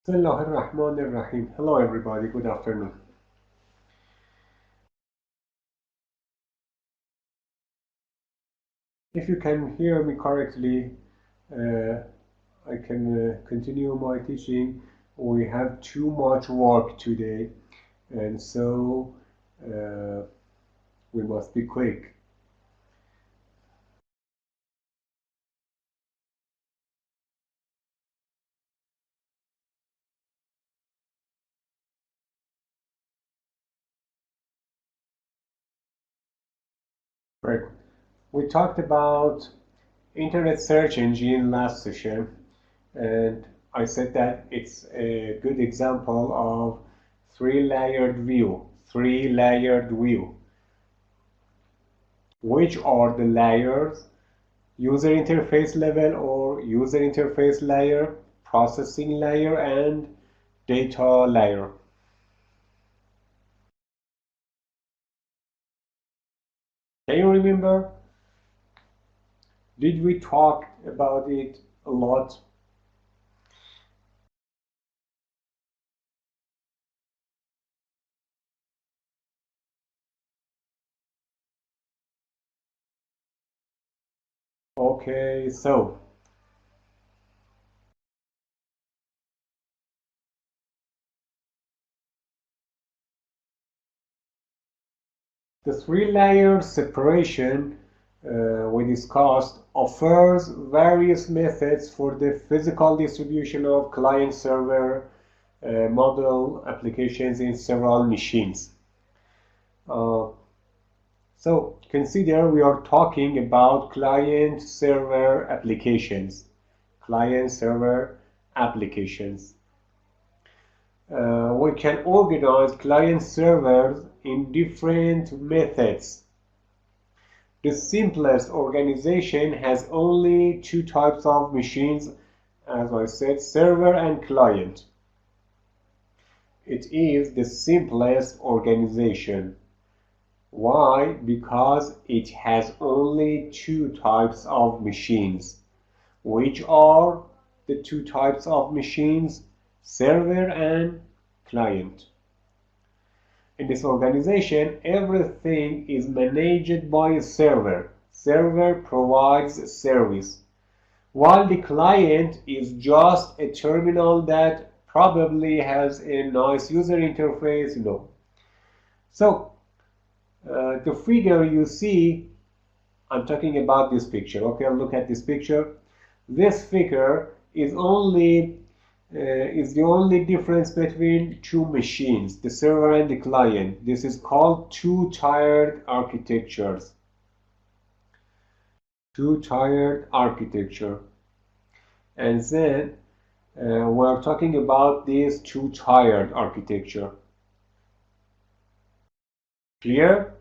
Bismillahirrahmanirrahim. Hello everybody, good afternoon. If you can hear me correctly, I can continue my teaching. We have too much work today, and so uh, we must be quick. Right. We talked about internet search engine last session, and I said that it's a good example of three-layered view. Which are the layers? User interface level or user interface layer, processing layer, and data layer. Can you remember? Did we talk about it a lot? Okay, so the three-layer separation we discussed offers various methods for the physical distribution of client-server model applications in several machines. So consider we are talking about client-server applications. Client-server applications. We can organize client servers in different methods. The simplest organization has only two types of machines, as I said, server and client. It is the simplest organization. Why? Because it has only two types of machines. Which are the two types of machines? Server and client. In this organization, everything is managed by a server. Server provides service, while the client is just a terminal that probably has a nice user interface, So the figure you see, I'm talking about this picture. Okay, look at this picture. This figure is the only difference between two machines, the server and the client. This is called two-tiered architectures. Two-tiered architecture. And then we're talking about this two-tiered architecture. Clear?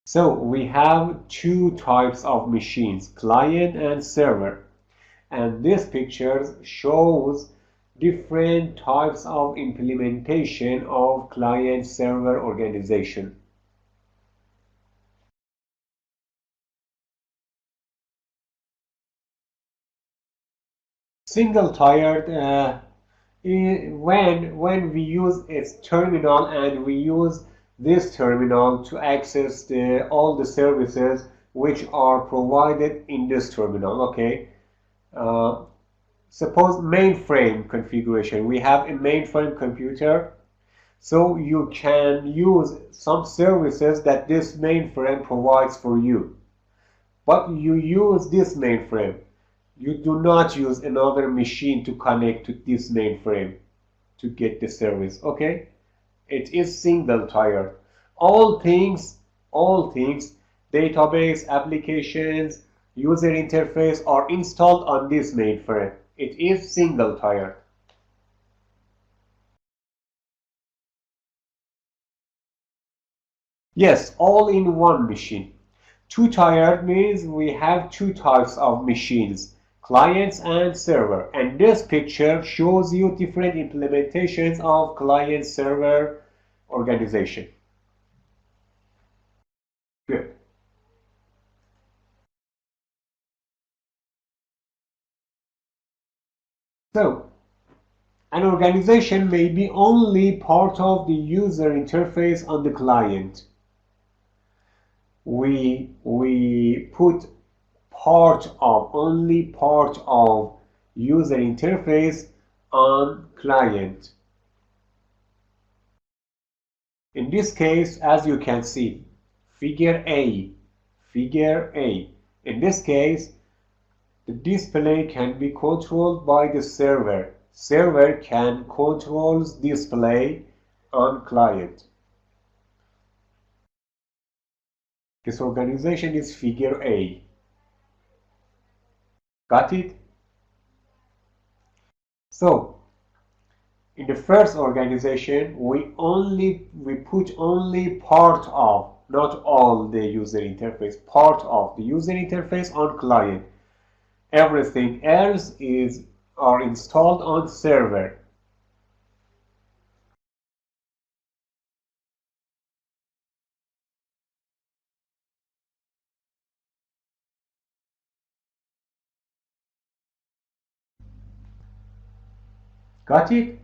So we have two types of machines, client and server. And this picture shows different types of implementation of client-server organization. Single-tiered, when we use its terminal and we use this terminal to access all the services which are provided in this terminal. Okay, suppose mainframe configuration. We have a mainframe computer, so you can use some services that this mainframe provides for you. But you use this mainframe. You do not use another machine to connect to this mainframe to get the service. Okay? It is single tier. All things, database, applications, user interface are installed on this mainframe. It is single tier. Yes, all in one machine. Two-tiered means we have two types of machines, clients and server. And this picture shows you different implementations of client-server organization. Good. So, an organization may be only part of the user interface on the client. We put only part of user interface on client. In this case, as you can see, figure A. In this case, the display can be controlled by the server. Server can control display on client. This organization is figure A. Got it? So, in the first organization, we put only part of, not all the user interface, part of the user interface on client. Everything else are installed on server. Got it?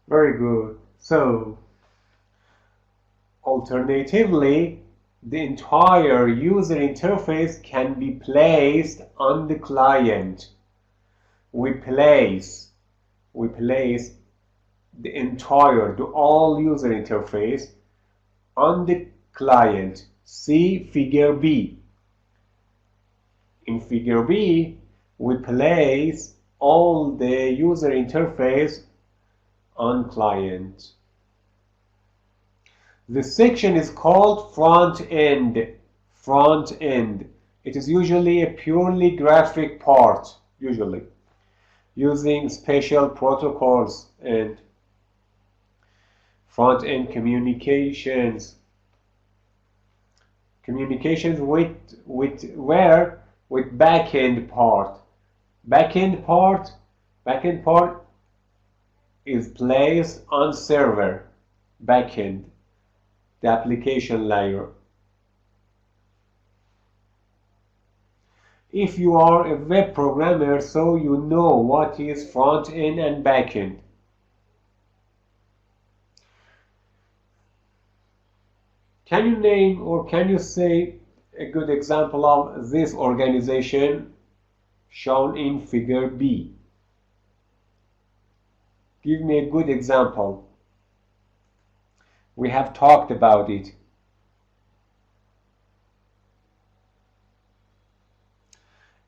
Very good. So, alternatively, the entire user interface can be placed on the client. We place the all user interface on the client. See figure B. In figure B, we place all the user interface on client. This section is called front end. It is usually a purely graphic part, using special protocols and front end communications with back end part. Back end part is placed on server, backend, the application layer. If you are a web programmer, so you know what is front end and back end. Can you name or can you say a good example of this organization shown in figure B? Give me a good example. We have talked about it.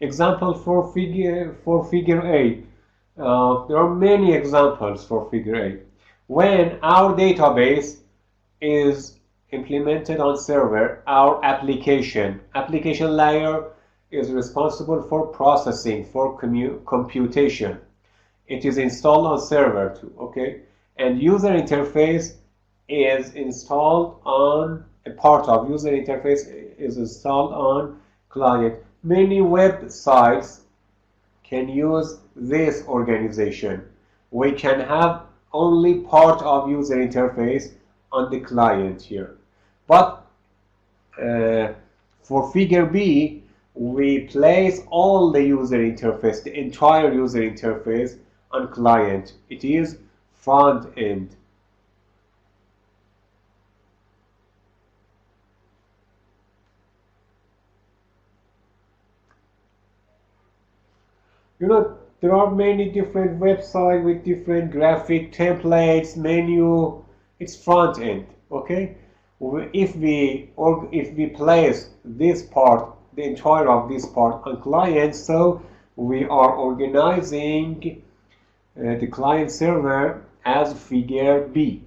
Example for figure A. There are many examples for figure A. When our database is implemented on server, our application layer is responsible for processing, for computation. It is installed on server too, okay? And user interface is installed on, a part of user interface is installed on client. Many websites can use this organization. We can have only part of user interface on the client here. But for figure B, we place all the user interface, the entire user interface on client. It is front end. You know, there are many different websites with different graphic templates, menu. It's front end, okay? If we place this part, the entire of this part on client, so we are organizing the client server as figure B.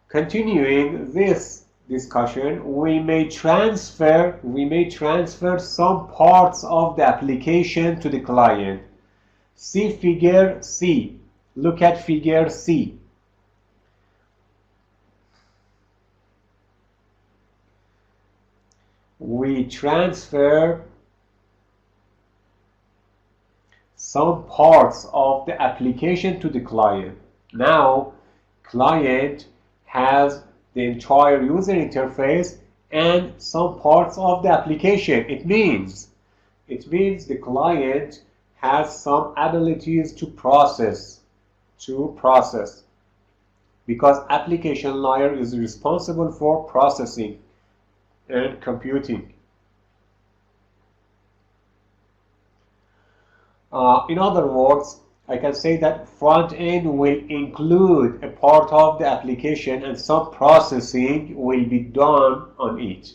Continuing this discussion, we may transfer some parts of the application to the client. See figure C. Look at figure C. We transfer some parts of the application to the client. Now, client has the entire user interface and some parts of the application. It means the client has some abilities to process, because application layer is responsible for processing and computing. In other words, I can say that front end will include a part of the application and some processing will be done on it.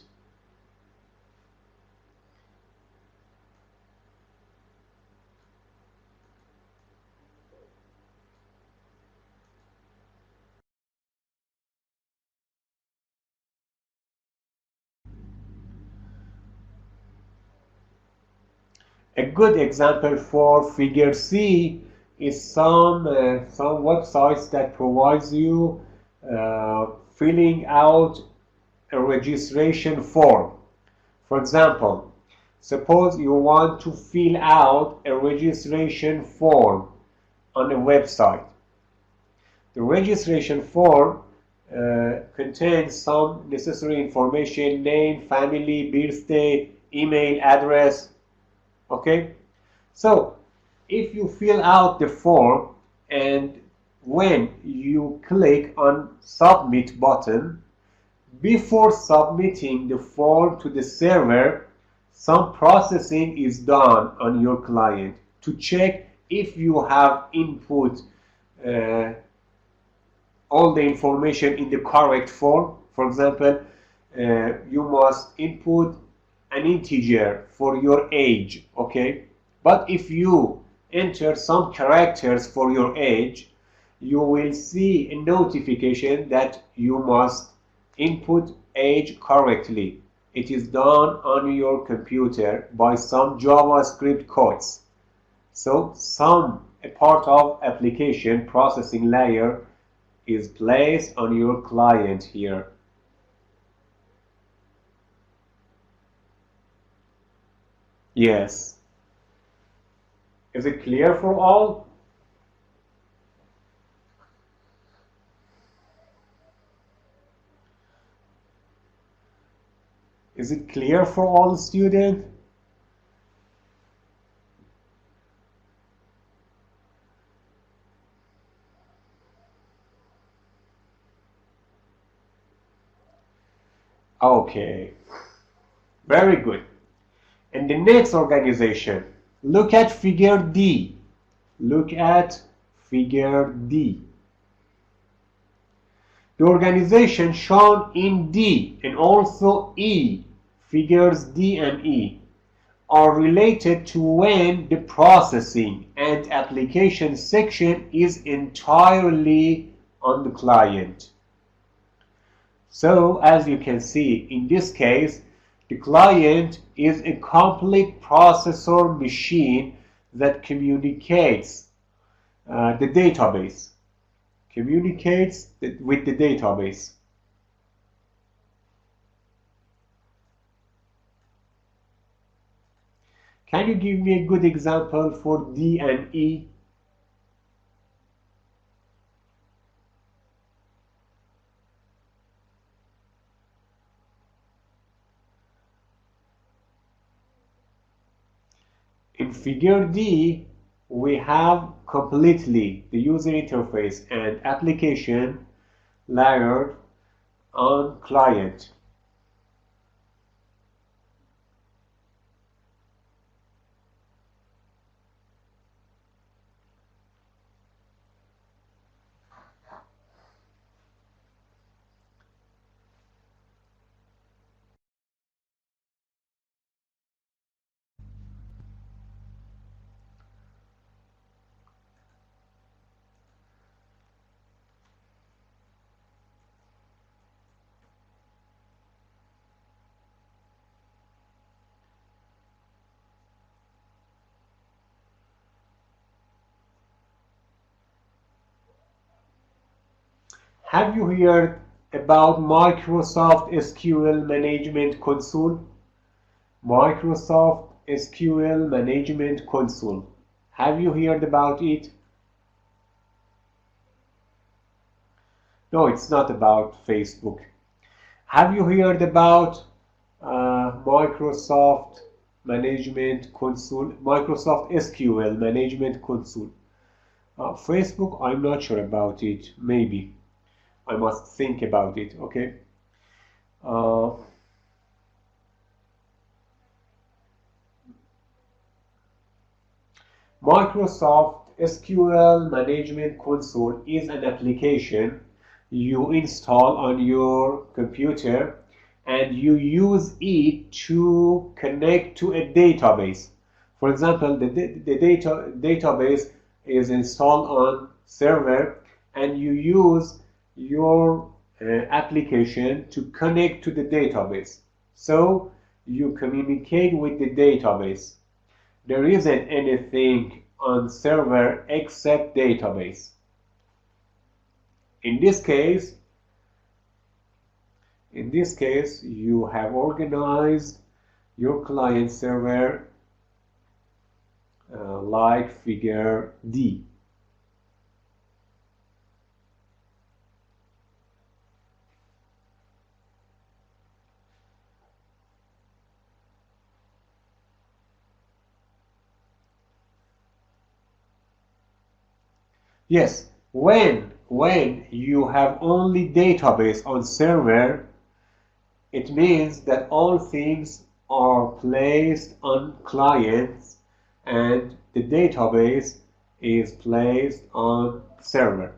A good example for figure C is some websites that provides you filling out a registration form. For example, suppose you want to fill out a registration form on a website. The registration form contains some necessary information: name, family, birthday, email address. Okay, so if you fill out the form and when you click on submit button, before submitting the form to the server, some processing is done on your client to check if you have input all the information in the correct form. For example, you must input an integer for your age, okay? But if you enter some characters for your age, you will see a notification that you must input age correctly. It is done on your computer by some JavaScript codes. So a part of application processing layer is placed on your client here. Yes. Is it clear for all? Is it clear for all students? Okay. Very good. And the next organization, look at figure D. Look at figure D. The organization shown in D and also E, figures D and E, are related to when the processing and application section is entirely on the client. So, as you can see, in this case, the client is a complete processor machine that communicates the database. Communicates with the database. Can you give me a good example for D and E? In figure D, we have completely the user interface and application layered on client. Have you heard about Microsoft SQL Management Console? Microsoft SQL Management Console. Have you heard about it? No, it's not about Facebook. Have you heard about Microsoft Management Console, Microsoft SQL Management Console? Facebook, I'm not sure about it. Maybe. I must think about it, okay? Uh, Microsoft SQL Management Console is an application you install on your computer and you use it to connect to a database. For example, the database is installed on server and you use your application to connect to the database. So you communicate with the database. There isn't anything on server except database. In this case, you have organized your client server like figure D. Yes, when you have only database on server, it means that all things are placed on clients and the database is placed on server.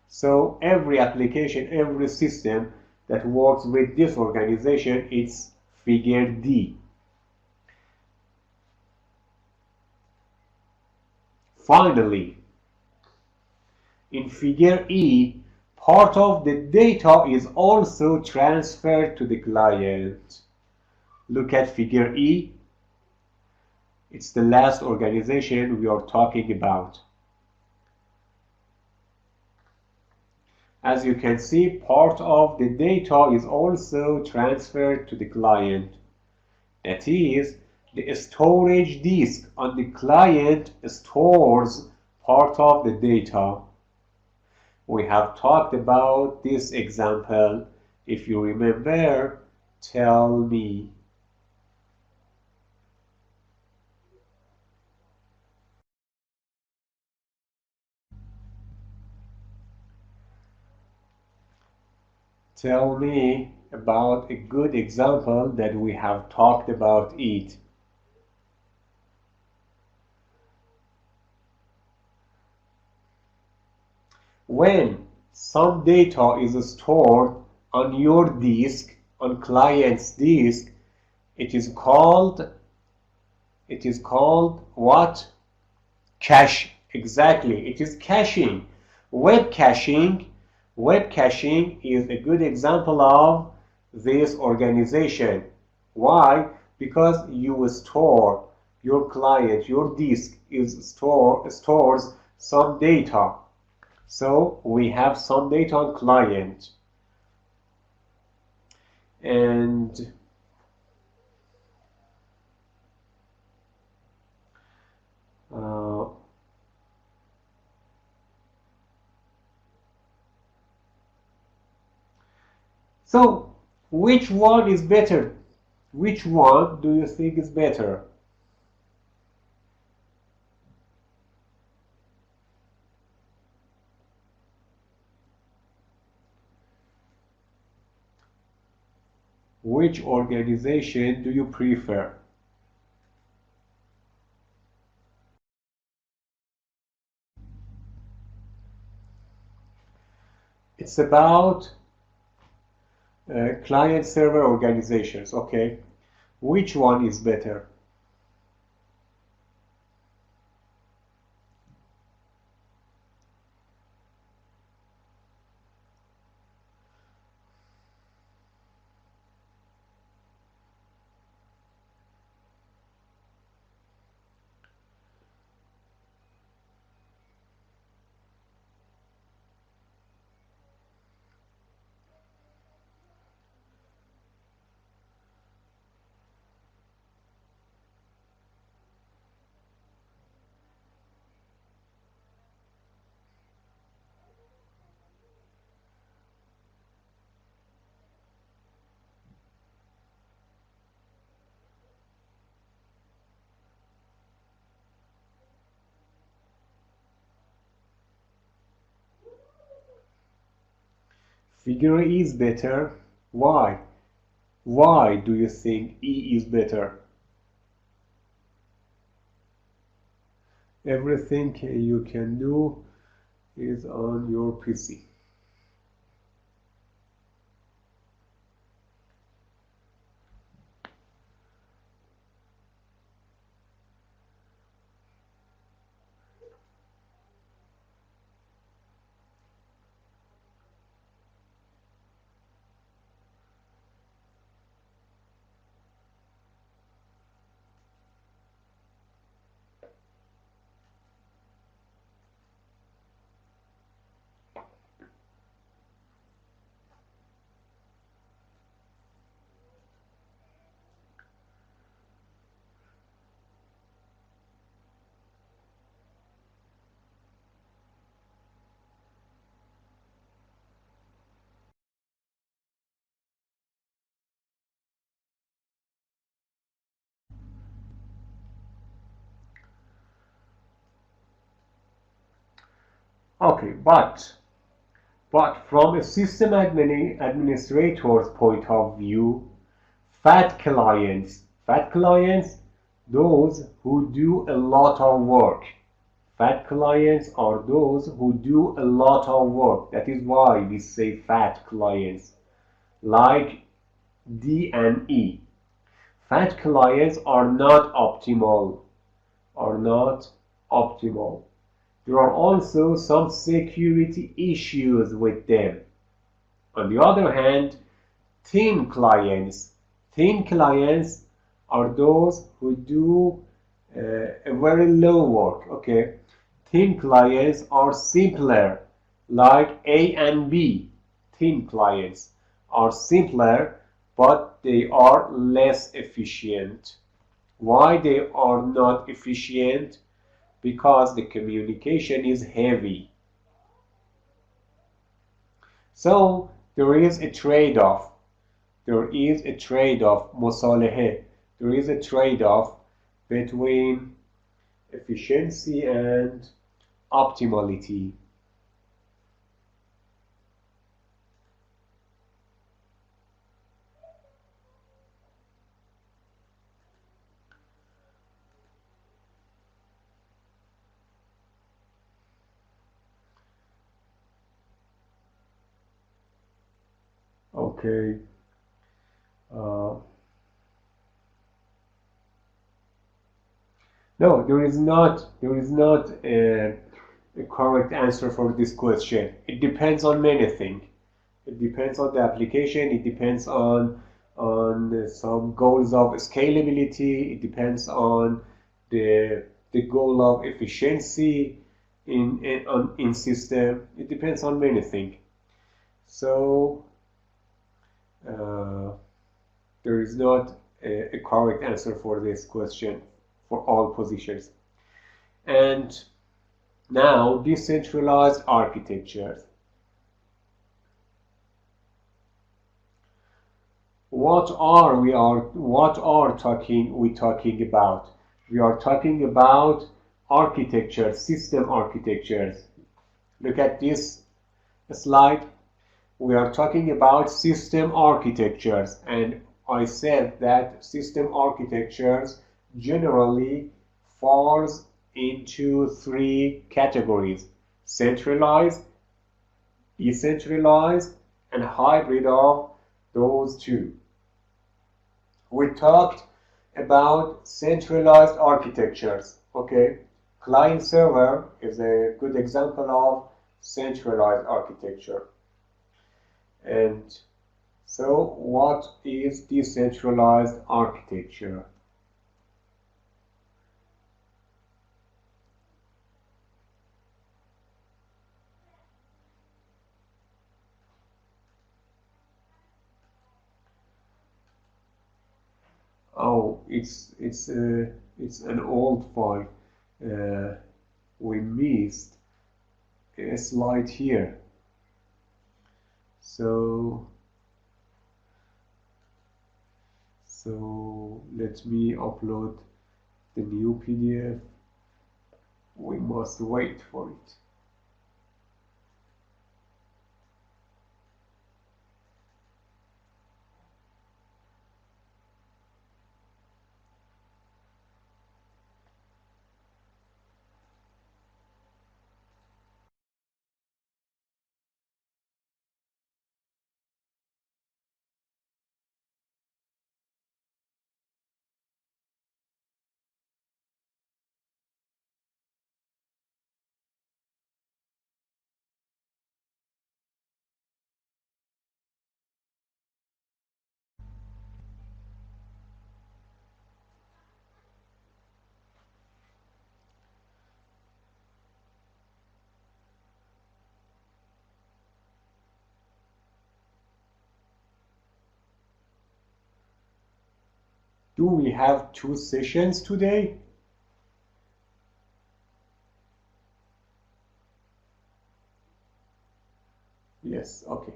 So every application, every system that works with this organization, it's figure D. Finally, in figure E, part of the data is also transferred to the client. Look at figure E. It's the last organization we are talking about. As you can see, part of the data is also transferred to the client. That is, the storage disk on the client stores part of the data. We have talked about this example. If you remember, tell me. Tell me about a good example that we have talked about it. When some data is stored on your disk, on client's disk, it is called what? Cache. Exactly. It is caching. Web caching. Web caching is a good example of this organization. Why? Because you store your client, your disk stores some data. So we have some data on client. And so which one is better? Which one do you think is better? Which organization do you prefer? It's about client-server organizations, okay? Which one is better? Figure E is better. Why? Why do you think E is better? Everything you can do is on your PC. Okay, but from a system administrator's point of view, fat clients, those who do a lot of work. Fat clients are those who do a lot of work. That is why we say fat clients, like D and E. Fat clients are not optimal, There are also some security issues with them. On the other hand, thin clients are those who do a very low work. Okay, thin clients are simpler, like A and B. Thin clients are simpler, but they are less efficient. Why they are not efficient? Because the communication is heavy. So there is a trade-off. مصالحه. There is a trade-off between efficiency and optimality. Okay. No, there is not a correct answer for this question. It depends on many things. It depends on the application. It depends on some goals of scalability. It depends on the goal of efficiency in system. It depends on many things. So there is not a correct answer for this question for all positions. And now, decentralized architectures. What are we talking about? We are talking about architecture, system architectures. Look at this slide. We are talking about system architectures, and I said that system architectures generally falls into three categories: centralized, decentralized, and hybrid of those two. We talked about centralized architectures. Okay, client server is a good example of centralized architecture. And so what is decentralized architecture? Oh, it's an old file. We missed a slide here. So let me upload the new PDF. We must wait for it. Do we have 2 sessions today? Yes, okay.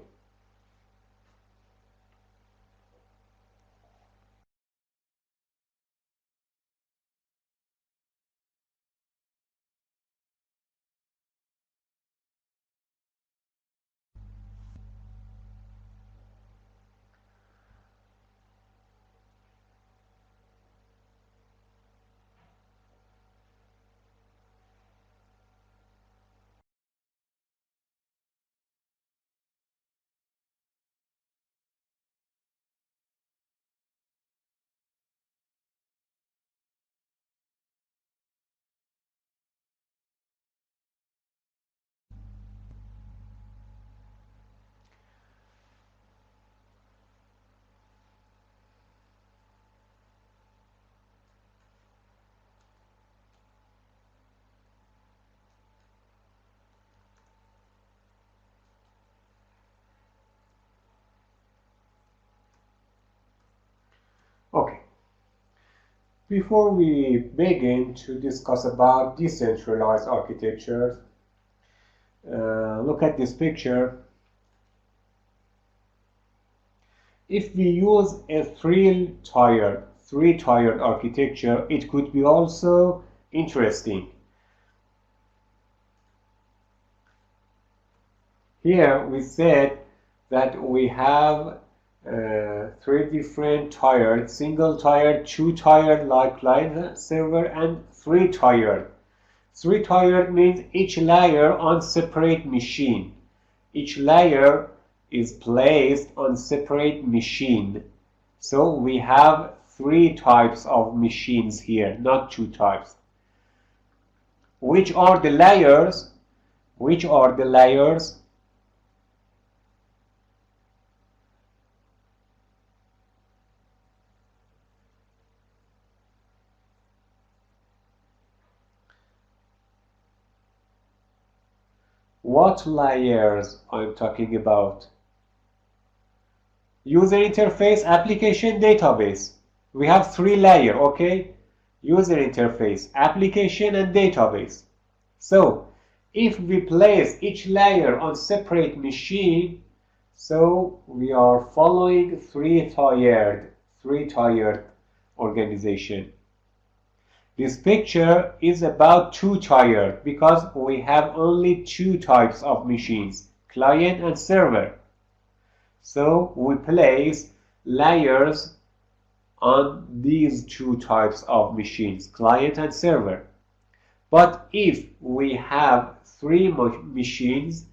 Okay. Before we begin to discuss about decentralized architectures, look at this picture. If we use a three-tiered architecture, it could be also interesting. Here we said that we have 3 different tiered, single-tiered, 2-tiered like client server, and 3-tiered. 3-tiered means each layer on separate machine. Each layer is placed on separate machine. So we have 3 types of machines here, not 2 types. Which are the layers? Which are the layers? What layers I'm talking about? User interface, application, database. We have 3 layers, okay? User interface, application, and database. So, if we place each layer on separate machine, so we are following three-tiered organization. This picture is about 2-tiered because we have only 2 types of machines, client and server. So we place layers on these 2 types of machines, client and server. But if we have 3 machines,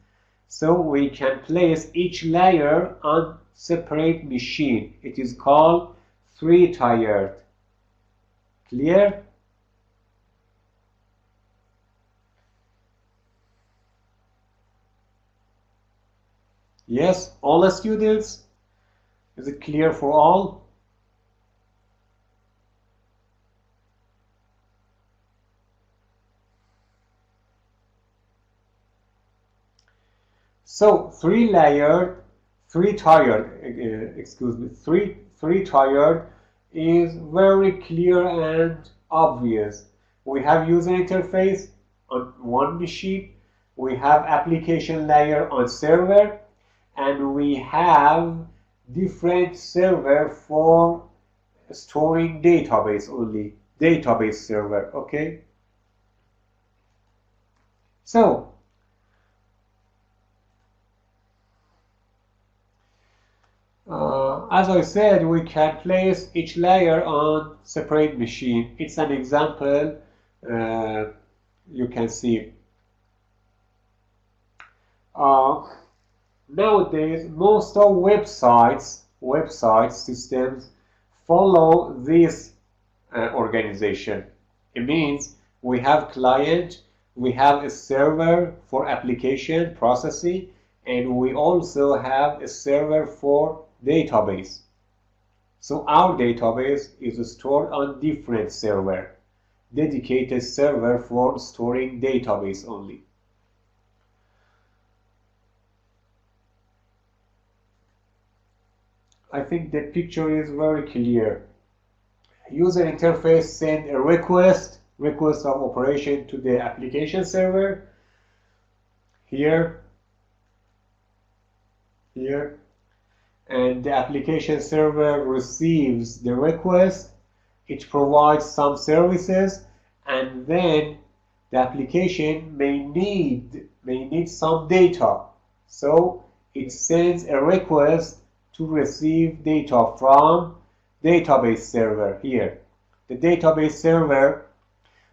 so we can place each layer on separate machine. It is called 3-tiered. Clear? Yes, all the students? Is it clear for all? So three-tiered is very clear and obvious. We have user interface on one machine, we have application layer on server, and we have different server for storing database only, database server, okay? So, as I said, we can place each layer on separate machine. It's an example you can see. Nowadays, most of website systems follow this organization. It means we have client, we have a server for application processing, and we also have a server for database. So our database is stored on different server, dedicated server for storing database only. I think the picture is very clear. user interface send a request of operation to the application server here, and the application server receives the request. It provides some services, and then the application may need some data, so it sends a request to receive data from database server here. The database server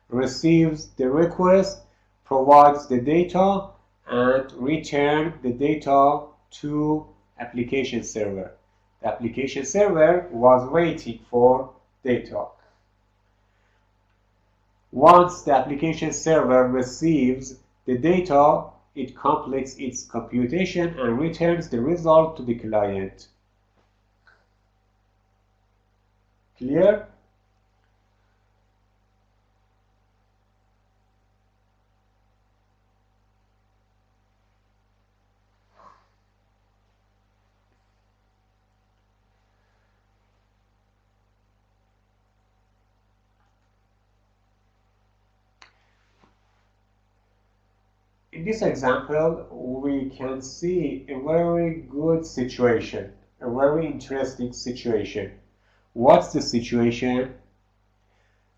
receives the request, provides the data, and return the data to application server. The application server was waiting for data. Once the application server receives the data, it completes its computation and returns the result to the client. Clear? In this example, we can see a very good situation, a very interesting situation. What's the situation?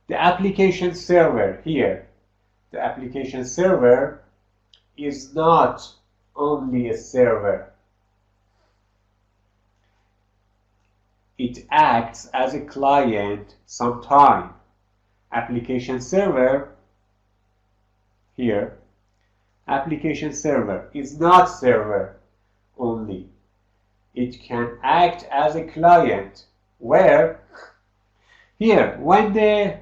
The application server here, the application server is not only a server. It acts as a client sometime. Application server here, application server is not server only. It can act as a client, where here when the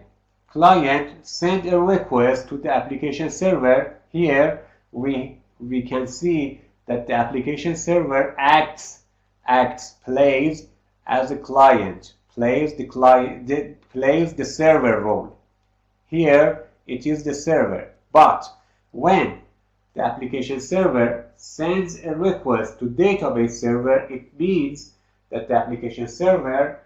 client sends a request to the application server, here we can see that the application server plays as a client, plays the server role. Here it is the server, but when the application server sends a request to database server, it means that the application server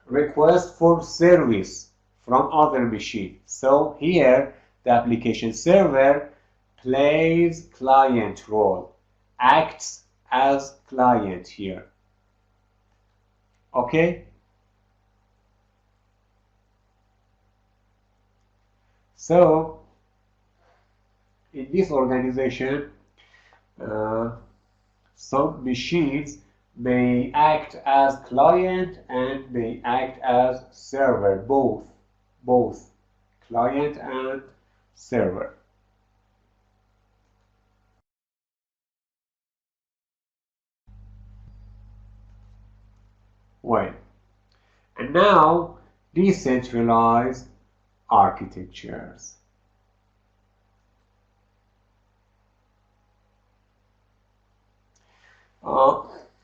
requests for service from other machine. So here the application server plays client role, acts as client here. Okay? So in this organization, some machines may act as client and may act as server, both client and server. Well, and now decentralized architectures.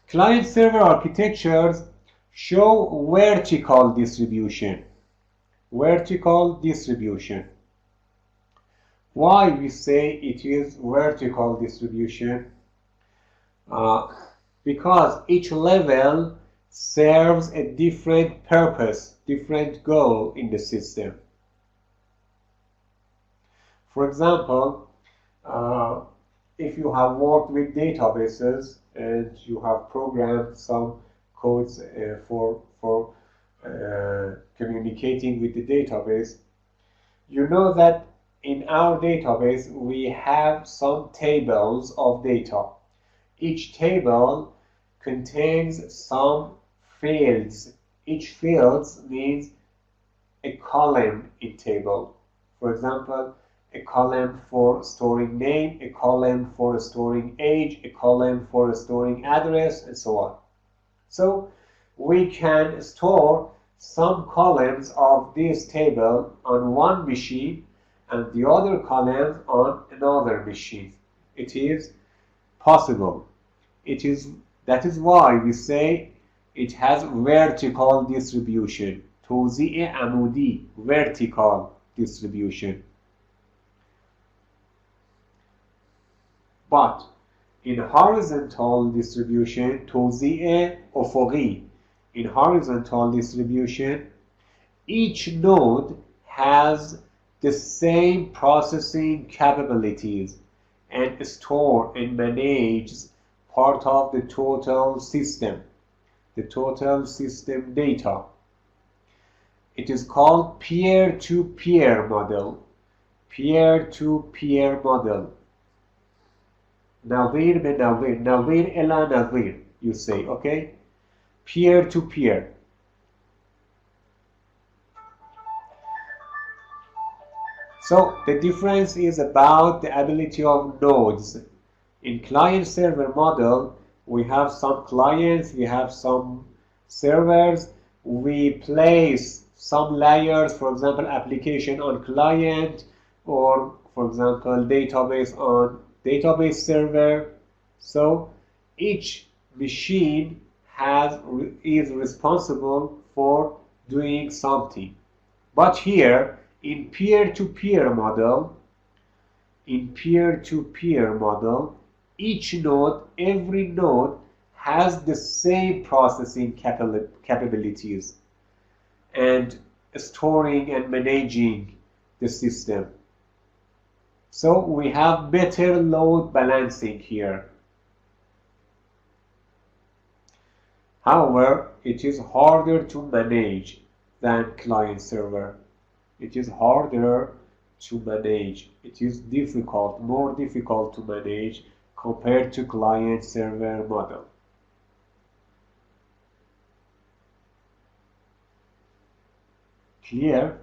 Client-server architectures show vertical distribution. Vertical distribution. Why we say it is vertical distribution? Because each level serves a different purpose, different goal in the system. For example, if you have worked with databases and you have programmed some codes for communicating with the database, you know that in our database we have some tables of data. Each table contains some fields. Each field means a column in table. For example, a column for storing name, a column for storing age, a column for storing address, and so on. So we can store some columns of this table on one machine and the other columns on another machine. It is possible. That is why we say it has vertical distribution. توزیع عمودی, vertical distribution. But in horizontal distribution, توزیع افقی, in horizontal distribution, each node has the same processing capabilities and store and manages part of the total system data. It is called peer-to-peer model. Peer-to-peer model. نظير بنظير, نظير إلى نظير, you say, okay? Peer-to-peer. So the difference is about the ability of nodes. In client-server model, we have some clients, we have some servers, we place some layers, for example, application on client, or for example, database on database server. So each machine is responsible for doing something. But here, in peer-to-peer model, each node, every node has the same processing capabilities and storing and managing the system. So we have better load balancing here. However, it is harder to manage than client server. It is harder to manage. It is difficult, more difficult to manage compared to client server model. Clear?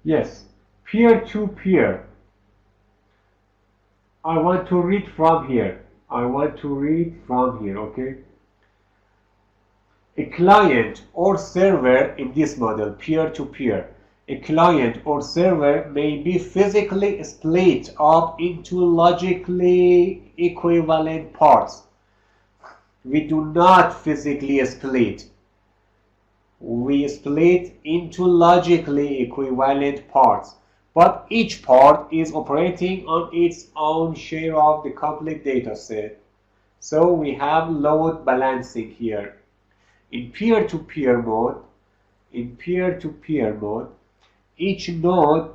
Yes, peer-to-peer. I want to read from here, okay? A client or server in this model, peer-to-peer, a client or server may be physically split up into logically equivalent parts. We do not physically split. We split into logically equivalent parts, but each part is operating on its own share of the complete data set. So we have load balancing here. In peer-to-peer mode, each node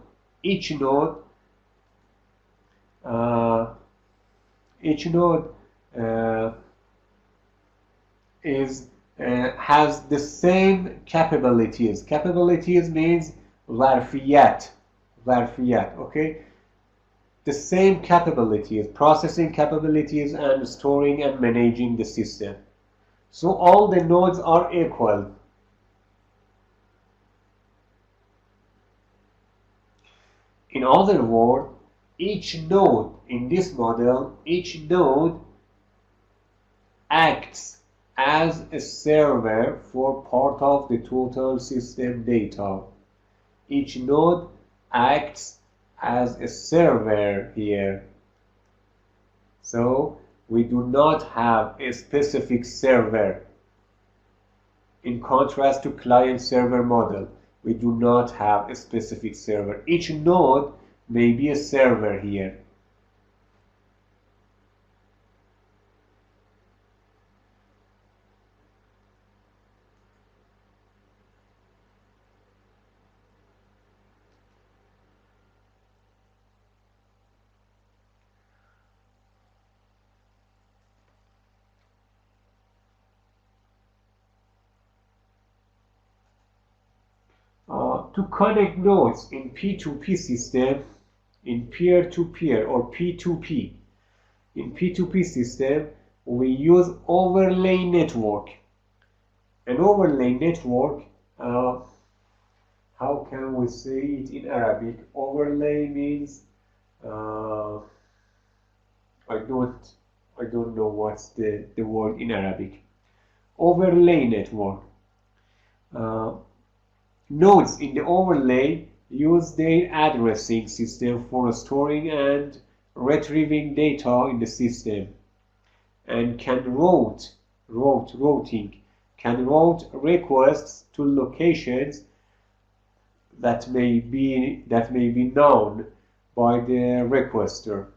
has the same capabilities. Capabilities means ظرفیت, okay? The same capabilities, processing capabilities and storing and managing the system. So all the nodes are equal. In other words, each node in this model, each node acts as a server for part of the total system data. Each node acts as a server here. So we do not have a specific server. In contrast to client-server model, we do not have a specific server. Each node may be a server here. To connect nodes in P2P system, in peer-to-peer or P2P, in P2P system, we use overlay network. An overlay network, how can we say it in Arabic? Overlay means I don't know what's the word in Arabic. Overlay network. Nodes in the overlay use their addressing system for storing and retrieving data in the system, and can route requests to locations that may be known by the requester.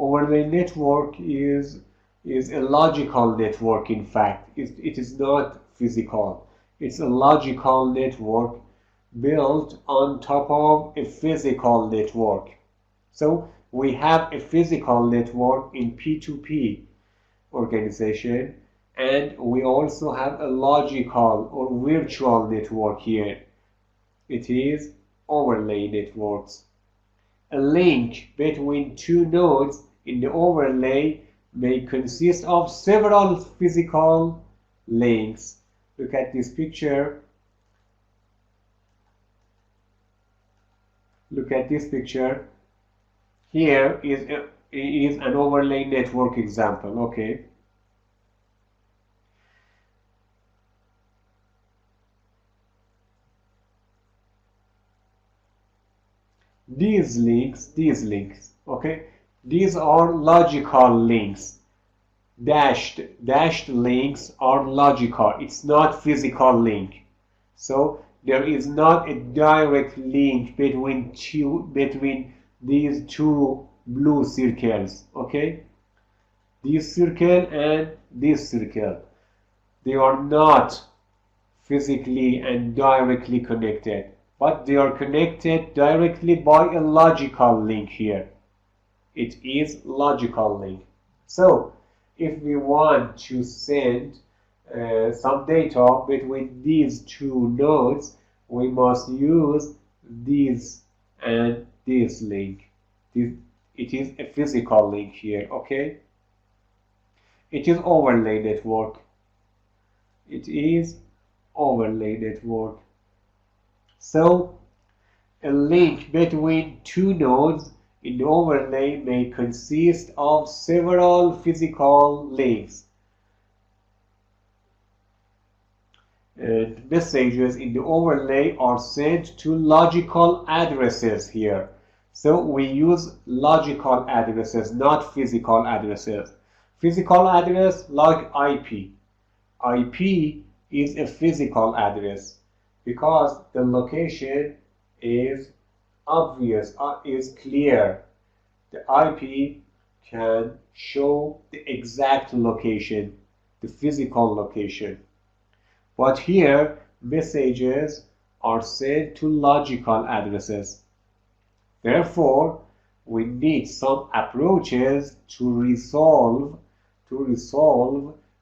Overlay network is a logical network. In fact, it is not physical. It's a logical network built on top of a physical network. So we have a physical network in P2P organization, and we also have a logical or virtual network here. It is overlay networks. A link between two nodes in the overlay may consist of several physical links. Look at this picture. Look at this picture. Here is an overlay network example. Okay. These links, okay, these are logical links. Dashed links are logical. It's not physical link. So there is not a direct link between these two blue circles. Okay, this circle and this circle, they are not physically and directly connected, but they are connected directly by a logical link here. It is logical link. So if we want to send some data between these two nodes, we must use this and this link. It is a physical link here. Okay, it is overlay network. It is overlay network. So a link between two nodes in the overlay may consist of several physical links. And messages in the overlay are sent to logical addresses here. So we use logical addresses, not physical addresses. Physical address like IP. IP is a physical address because the location is obvious, is clear. The IP can show the exact location, the physical location. But here, messages are sent to logical addresses. Therefore, we need some approaches to resolve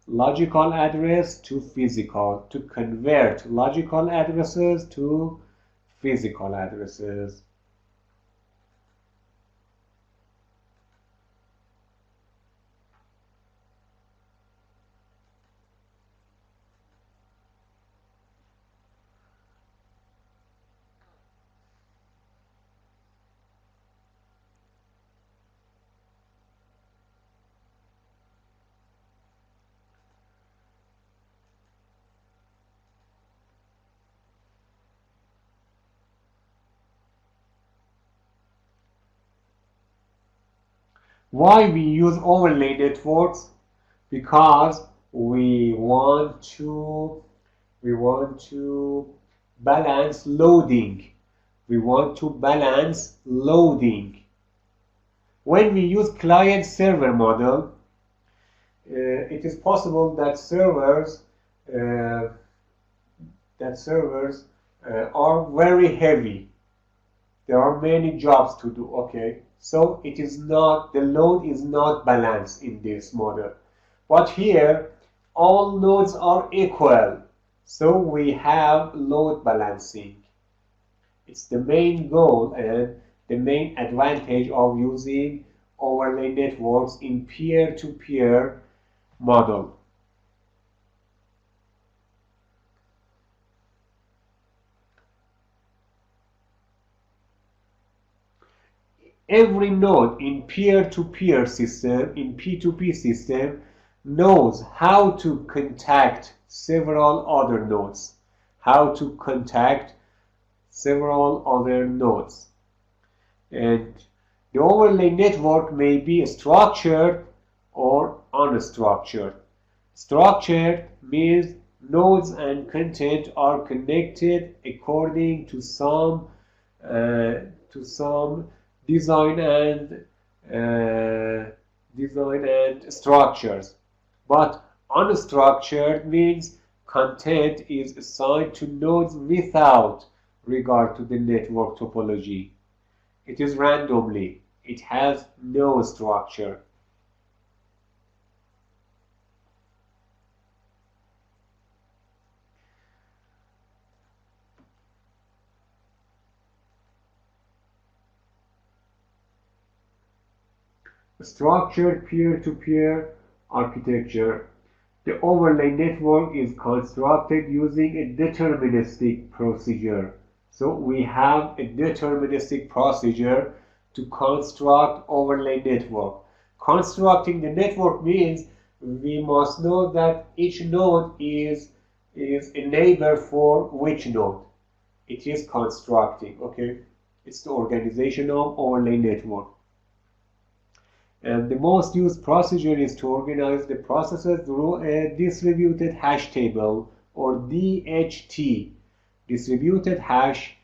logical address to physical, to convert logical addresses to physical addresses. Why we use overlay networks? Because we want to balance loading. We want to balance loading. When we use client-server model, it is possible that servers are very heavy. There are many jobs to do. Okay. So it is not, the load is not balanced in this model. But here, all nodes are equal. So we have load balancing. It's the main goal and the main advantage of using overlay networks in peer-to-peer model. Every node in peer-to-peer system, in P2P system, knows how to contact several other nodes. How to contact several other nodes. And the overlay network may be structured or unstructured. Structured means nodes and content are connected according to some design and structures. But unstructured means content is assigned to nodes without regard to the network topology. It is randomly. It has no structure. Structured peer-to-peer architecture. The overlay network is constructed using a deterministic procedure. So we have a deterministic procedure to construct overlay network. Constructing the network means we must know that each node is a neighbor for which node. It is constructing, okay? It's the organization of overlay network. And the most used procedure is to organize the processes through a distributed hash table, or DHT, distributed hash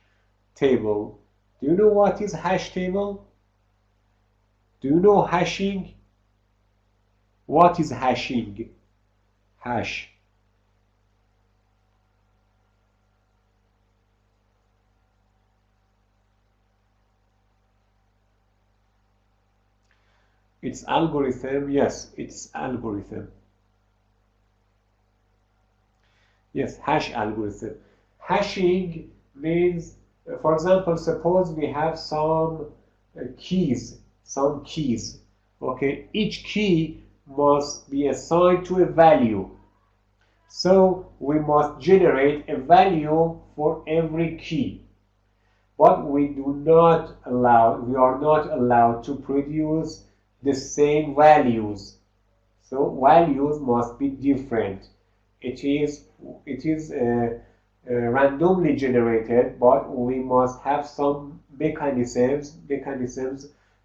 table. Do you know what is hash table? Do you know hashing? What is hashing? Hash. It's algorithm. Yes, it's algorithm. Yes, hash algorithm. Hashing means, for example, suppose we have some keys. Okay, each key must be assigned to a value. So we must generate a value for every key. But we are not allowed to produce the same values. So values must be different. It is randomly generated, but we must have some mechanisms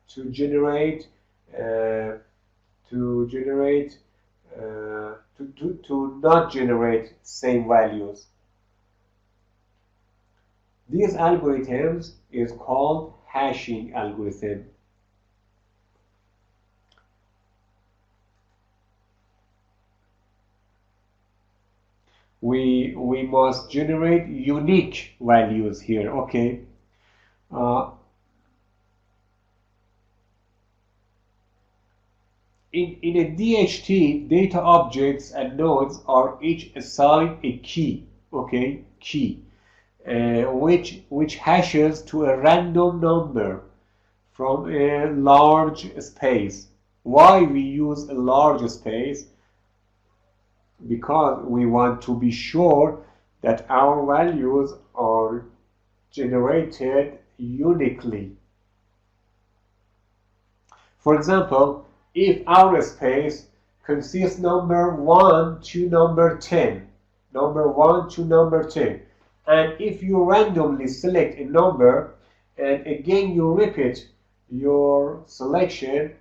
to generate to not generate same values. These algorithms is called hashing algorithm. We must generate unique values here, okay? In a DHT, data objects and nodes are each assigned a key, okay? Key, which hashes to a random number from a large space. Why we use a large space? Because we want to be sure that our values are generated uniquely. For example, if our space consists number 1 to number 10, and if you randomly select a number and again you repeat your selection,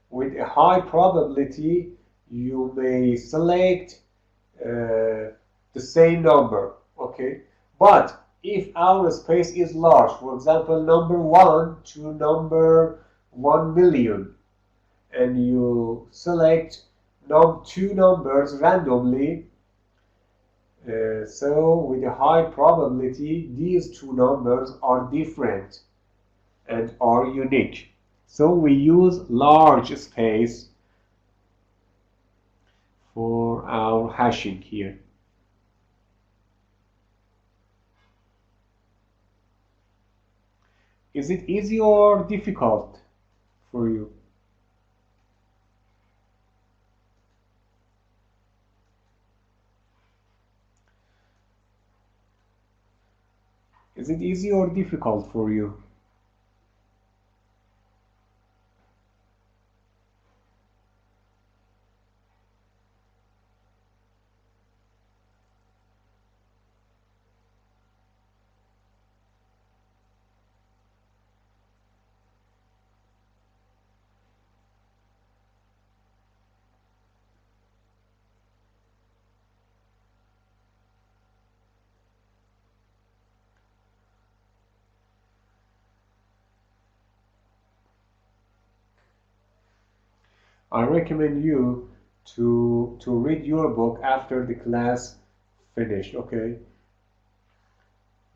with a high probability you may select the same number, okay? But if our space is large, for example, number 1 to number 1 million, and you select two numbers randomly, so with a high probability these two numbers are different and are unique. So we use large space for our hashing here. Is it easy or difficult for you? Is it easy or difficult for you? I recommend you to read your book after the class finished, okay?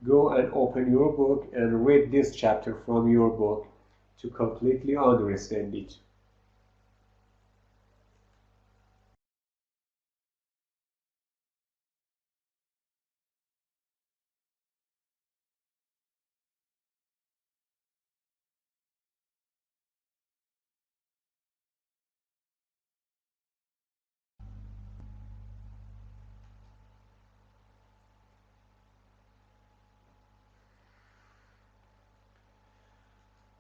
Go and open your book and read this chapter from your book to completely understand it.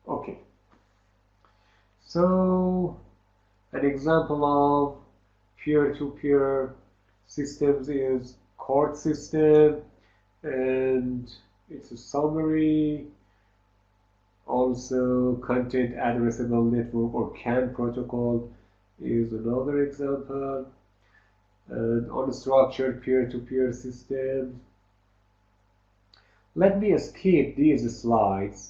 Okay, so an example of peer-to-peer systems is court system, and it's a summary. Also, content addressable network or CAN protocol is another example. And unstructured peer-to-peer systems. Let me skip these slides.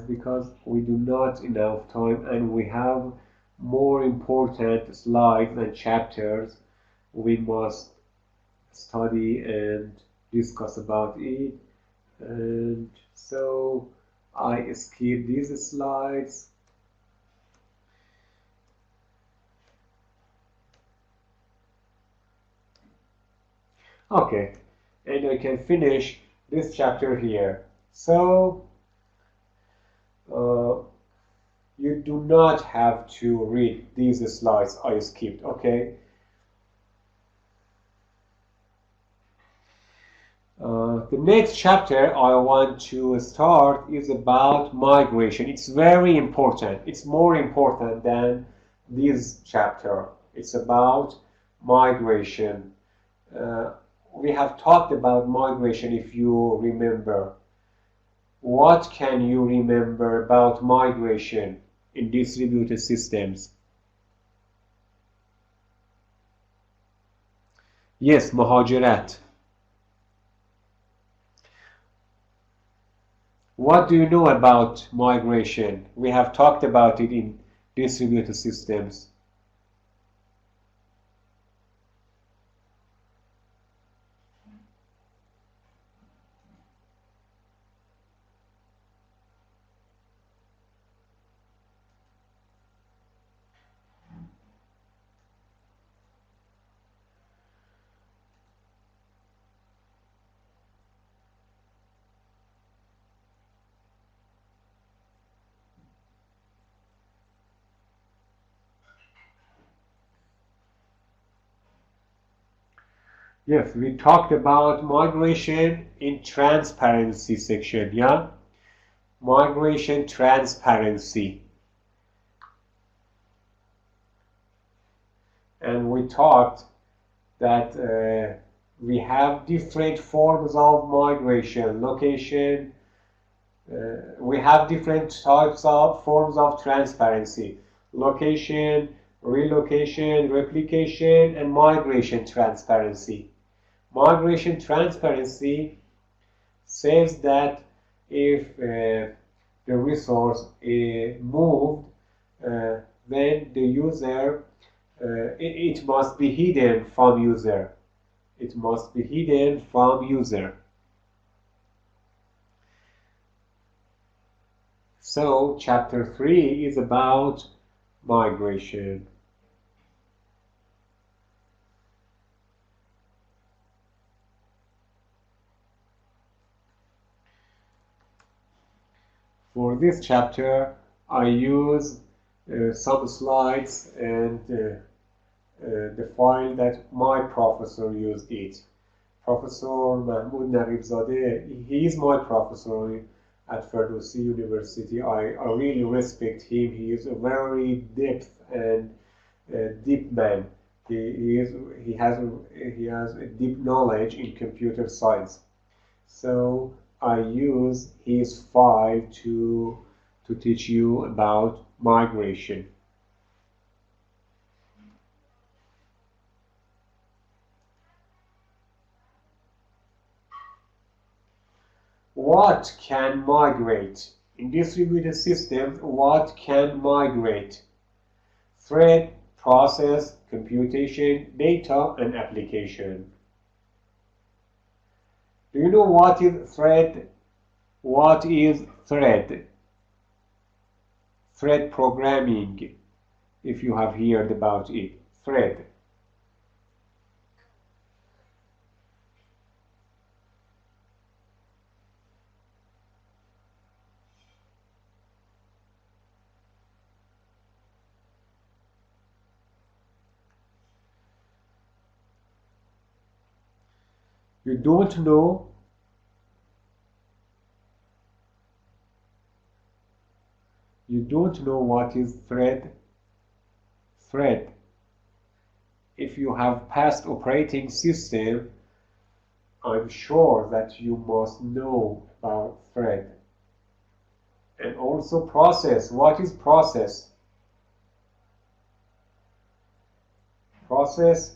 Because we do not enough time and we have more important slides and chapters we must study and discuss about it. And so I skip these slides. Okay, and I can finish this chapter here. So you do not have to read these slides I skipped, okay? The next chapter I want to start is about migration. It's very important. It's more important than this chapter. It's about migration. We have talked about migration, if you remember. What can you remember about migration in distributed systems? Yes, مهاجرت. What do you know about migration? We have talked about it in distributed systems. Yes, we talked about migration in transparency section, yeah? Migration transparency. And we talked that we have different forms of migration, location. We have different types of forms of transparency. Location, relocation, replication, and migration transparency. Migration transparency says that if the resource is moved, then the user, it must be hidden from user. It must be hidden from user. So chapter 3 is about migration. For this chapter, I use some slides and the file that my professor used it. Professor Mahmoud Naribzadeh, he is my professor at Ferdowsi University. I really respect him. He is a very depth and deep man. He has a deep knowledge in computer science. So I use his file to teach you about migration. What can migrate? In distributed systems, what can migrate? Thread, process, computation, data, and application. Do you know what is thread? What is thread? Thread programming, if you have heard about it. Thread. You don't know? You don't know what is thread? Thread. If you have past operating system, I'm sure that you must know about thread. And also process. What is process? Process.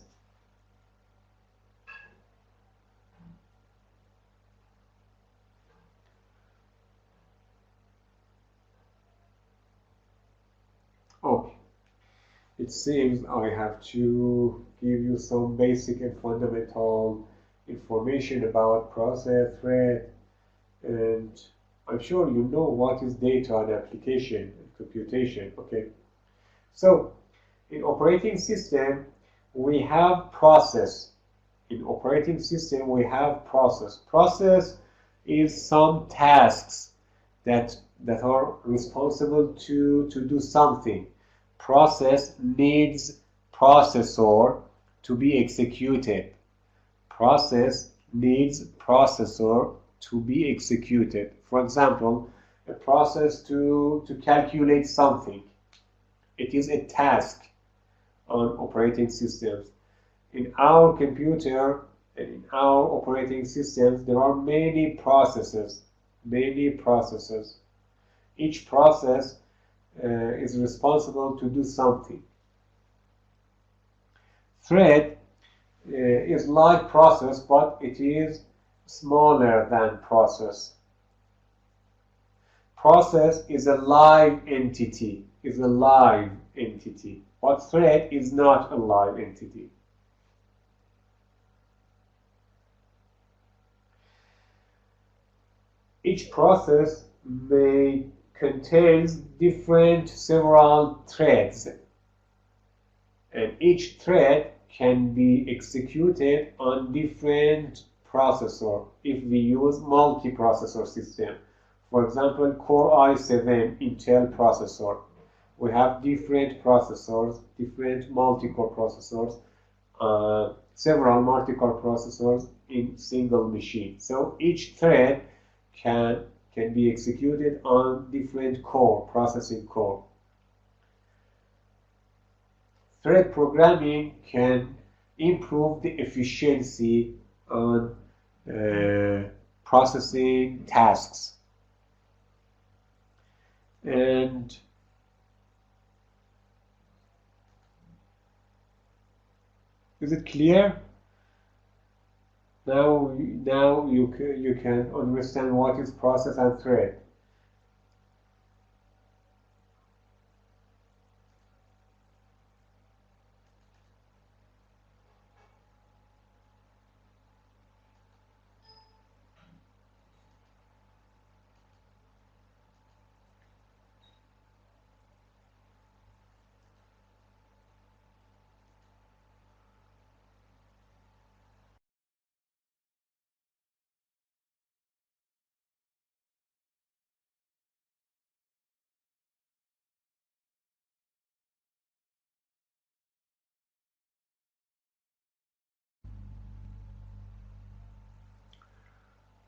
Okay. It seems I have to give you some basic and fundamental information about process, thread, and I'm sure you know what is data and application and computation. Okay. So in operating system, we have process. In operating system, we have process. Process is some tasks that are responsible to do something. Process needs processor to be executed. Process needs processor to be executed. For example, a process to calculate something. It is a task on operating systems. In our computer and in our operating systems, there are many processes. Many processes. Each process is responsible to do something. Thread is like process, but it is smaller than process. Process is a live entity, but thread is not a live entity. Each process may contains several threads, and each thread can be executed on different processor if we use multi-processor system. For example, Core i7 Intel processor. We have different processors, different multi-core processors, several multi-core processors in single machine. So each thread can be executed on different processing core. Thread programming can improve the efficiency on processing tasks. And is it clear? Now you can understand what is process and thread.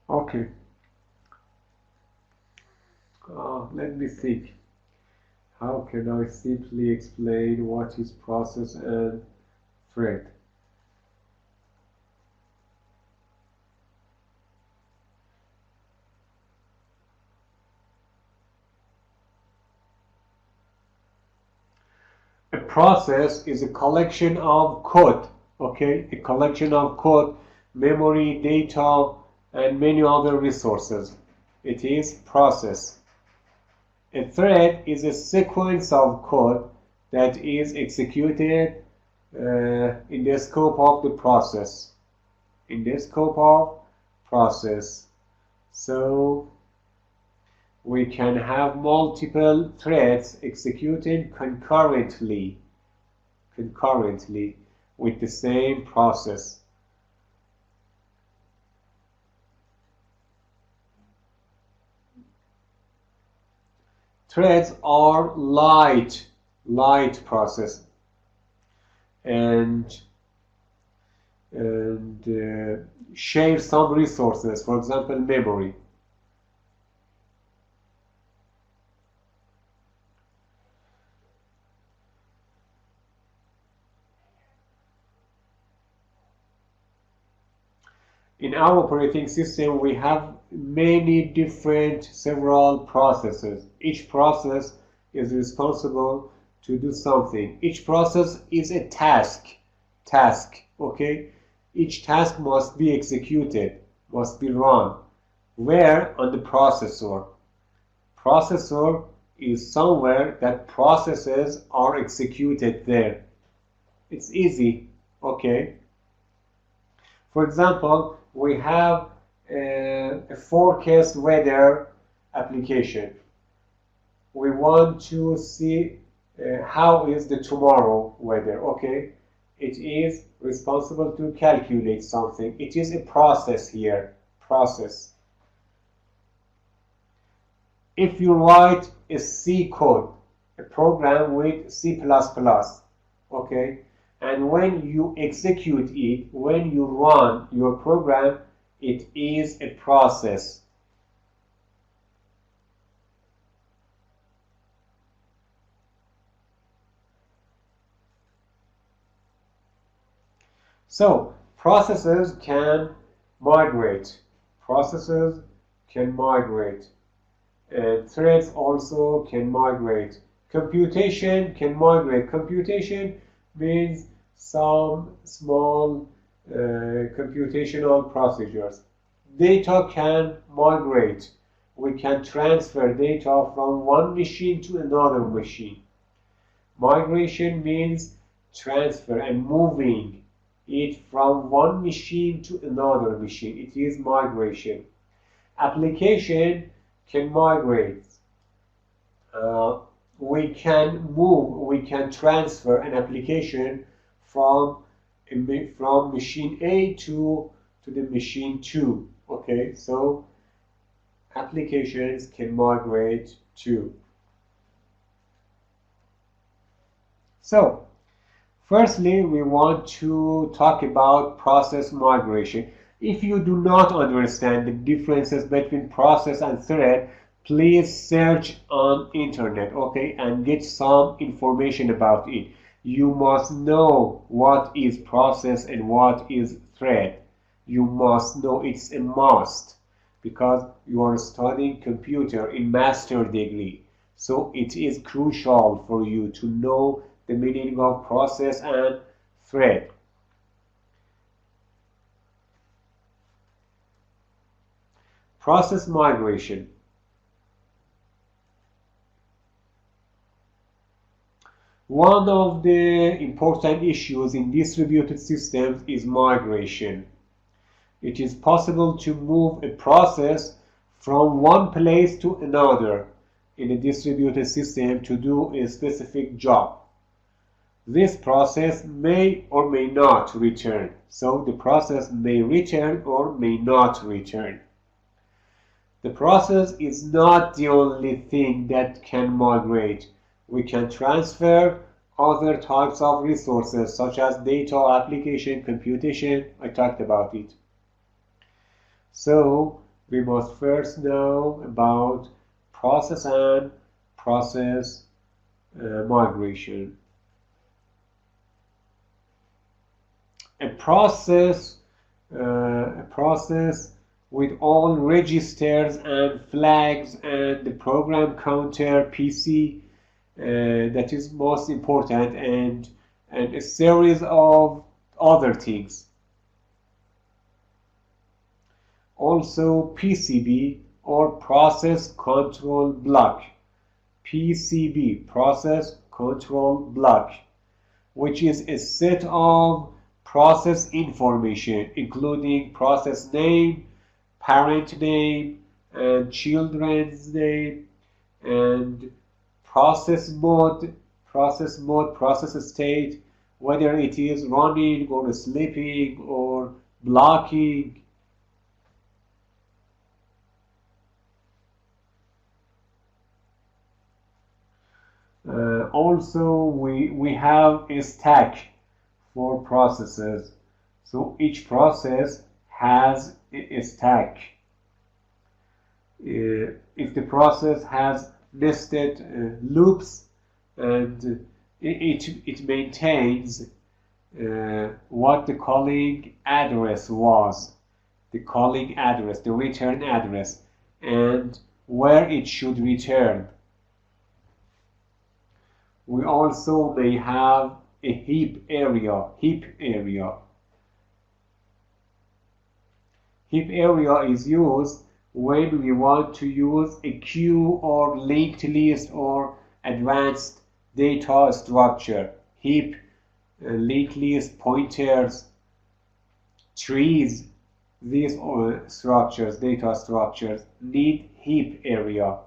Okay. Let me think. How can I simply explain what is process and thread? A process is a collection of code, okay? A collection of code, memory, data, and many other resources. It is process. A thread is a sequence of code that is executed in the scope of the process. In the scope of process. So we can have multiple threads executing concurrently with the same process. Threads are light process and share some resources, for example, memory. In our operating system, we have several processes. Each process is responsible to do something. Each process is a task, okay? Each task must be executed, must be run. Where? On the processor. Processor is somewhere that processes are executed there. It's easy, okay? For example, we have a forecast weather application. We want to see how is the tomorrow weather, okay? It is responsible to calculate something. It is a process here, process. If you write a C code, a program with C++, okay? And when you execute it, when you run your program, it is a process. So, processes can migrate. Processes can migrate. Threads also can migrate. Computation can migrate. Computation means some small computational procedures. Data can migrate. We can transfer data from one machine to another machine. Migration means transfer and moving it from one machine to another machine. It is migration. Application can migrate. We can transfer an application from machine A to the machine 2. Okay, so applications can migrate too. So, firstly, we want to talk about process migration. If you do not understand the differences between process and thread, please search on internet, okay, and get some information about it. You must know what is process and what is thread. You must know, it's a must, because you are studying computer in master degree. So it is crucial for you to know the meaning of process and thread. Process migration. One of the important issues in distributed systems is migration. It is possible to move a process from one place to another in a distributed system to do a specific job. This process may or may not return. So the process may return or may not return. The process is not the only thing that can migrate. We can transfer other types of resources such as data, application, computation. I talked about it. So we must first know about process and process migration. A process with all registers and flags and the program counter PC that is most important, and a series of other things. Also PCB or process control block. PCB, process control block, which is a set of process information including process name, parent name, and children's name, and process mode, process state, whether it is running or sleeping or blocking. Also, we have a stack for processes. So each process has a stack. If the process has nested loops, and it maintains what the calling address was, the calling address, the return address, and where it should return. We also may have a heap area. Heap area is used when we want to use a queue or linked list or advanced data structure. Heap, linked list, pointers, trees, these structures, data structures, need heap area.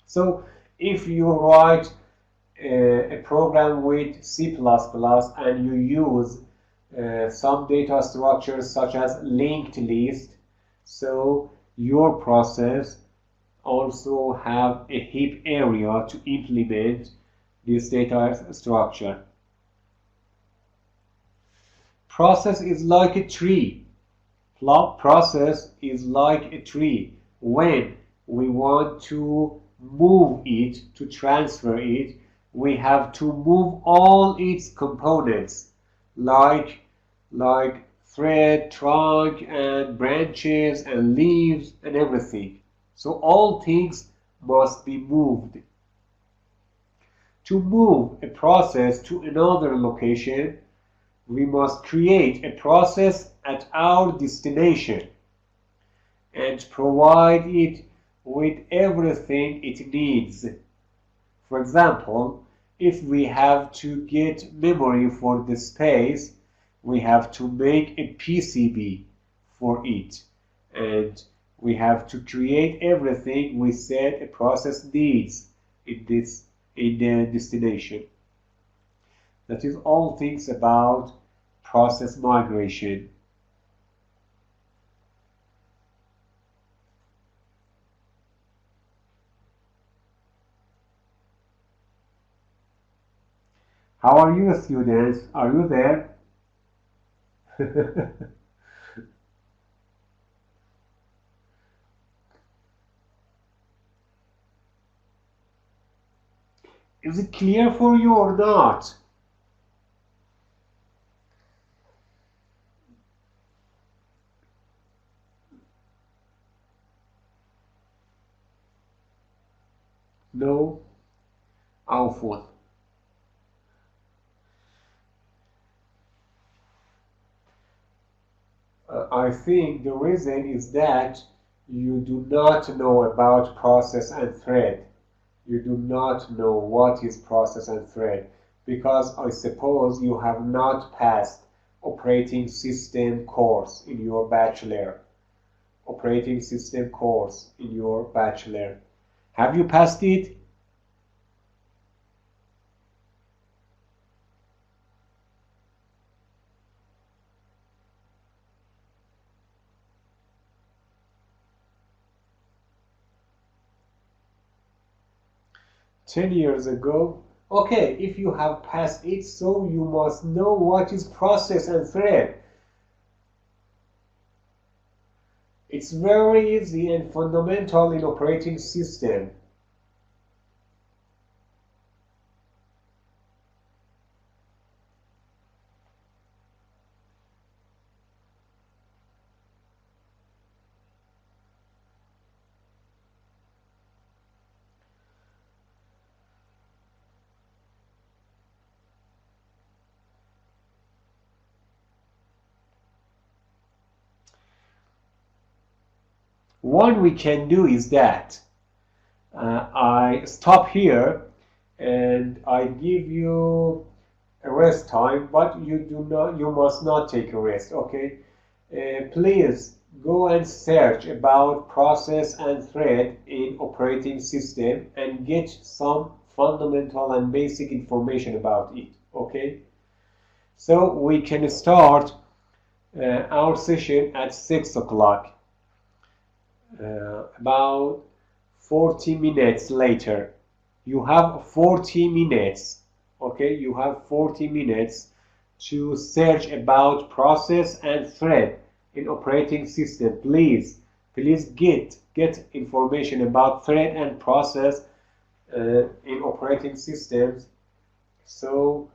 So if you write a program with C++ and you use some data structures such as linked list, so your process also have a heap area to implement this data structure. Process is like a tree. Process is like a tree. When we want to move it, to transfer it, we have to move all its components, like thread, trunk, and branches, and leaves, and everything. So all things must be moved. To move a process to another location, we must create a process at our destination and provide it with everything it needs. For example, if we have to get memory for the space, we have to make a PCB for it, and we have to create everything we said a process needs in the destination. That is all things about process migration. How are you, students? Are you there? Is it clear for you or not? No? عفوا. I think the reason is that you do not know about process and thread. You do not know what is process and thread, because I suppose you have not passed operating system course in your bachelor. Operating system course in your bachelor. Have you passed it? "10 years ago." Okay, if you have passed it, so you must know what is process and thread. It's very easy and fundamental in operating system. What we can do is that I stop here and I give you a rest time, but you must not take a rest, okay? Please go and search about process and thread in operating system and get some fundamental and basic information about it, okay? So we can start our session at 6 o'clock. About 40 minutes later. You have 40 minutes, okay? You have 40 minutes to search about process and thread in operating system. Please get information about thread and process in operating systems, so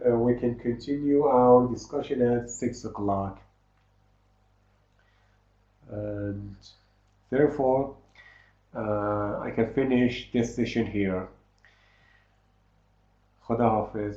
we can continue our discussion at 6 o'clock. And therefore, I can finish this session here. خدا حافظ.